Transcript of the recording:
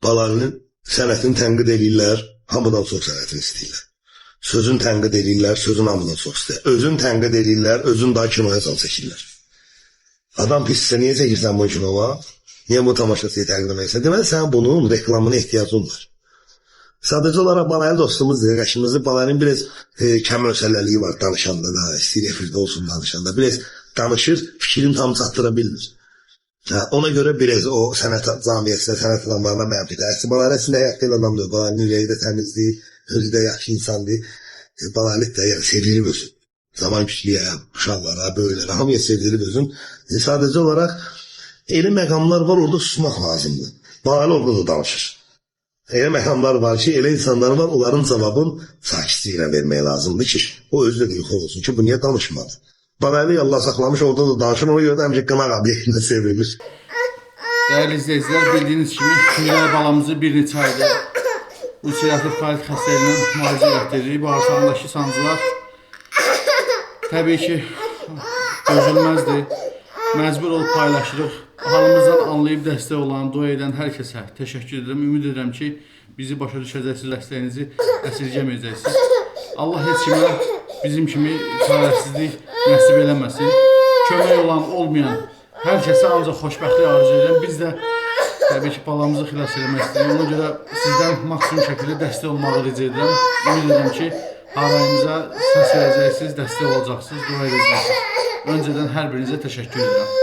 Balanın sənətini tənqid edirlər, hamıdan çox sənətini istəyirlər. Sözün tənqid edirlər, sözün hamıdan çox istəyirlər. Özün tənqid edirlər, özün daha kinoya sal çəkirlər. Adam pissə, niyə çəkirsən bu kinova? Niyə bu tamaşasını təqdim edirsən? Deməli, sən bunun reklamına ehtiyacın var. Sadəcə olaraq Balaylı dostumuzdur, qəşimizi Balayının biraz kəm ölçələrliyi var danışanda da, istəyir efirdə olsun danışanda. Biraz danışır, fikrini tam çatdıra bilmir. Ona görə biraz o sənət camiyyəsində, sənət adamlarına mənfidir. Balaylı əslində həyatda elə adamdır, Balayının ürəyi də təmizdir, özü də yaxşı insandır. Balaylı da sevilir özün. Zaman küçlüyə, uşaqlara, böylələrə, hamıya sevilir özün. Sadəcə olaraq elə məqamlar var, orada susmaq lazımdır. Balaylı orada da danışır. Elə məqamlar var ki, elə insanlar var, onların cavabını sakitliklə vermək lazımdır ki, o özü də yuxu olsun ki, bu niyə danışmadı? Balaylı Allah saxlamış, orada da danışır, ona görə də həmişə qınaq obyektində sevilir. Dəyərli izləyicilər, bildiyiniz kimi, Mirəli balamızı bir neçə aydır ulserativ kolit xəstəliyindən müalicə etdiririk. Bağırsağındakı sancılar təbii ki, dözülməzdir. Məcbur olub paylaşırıq. Halımızdan anlayıb dəstək olan, dua edən hər kəsə təşəkkür edirəm. Ümid edirəm ki, bizi başa düşəcəksiniz, dəstəyinizi əsirgəməyəcəksiniz. Allah heç kimə bizim kimi çarəsizlik nəsib eləməsin. Kömək olan, olmayan hər kəsə ancaq xoşbəxtlik arzu edirəm. Biz də təbii ki, balamızı xilas eləmək istəyirik. Ona görə sizdən maksimum şəkildə dəstək olmağı rica edirəm. Ümid edirəm ki, harayımıza səs verəcəksiniz, dəstək olacaqsınız, dua edəcəksiniz. Öncədən hər birinizə təşəkkür edirəm.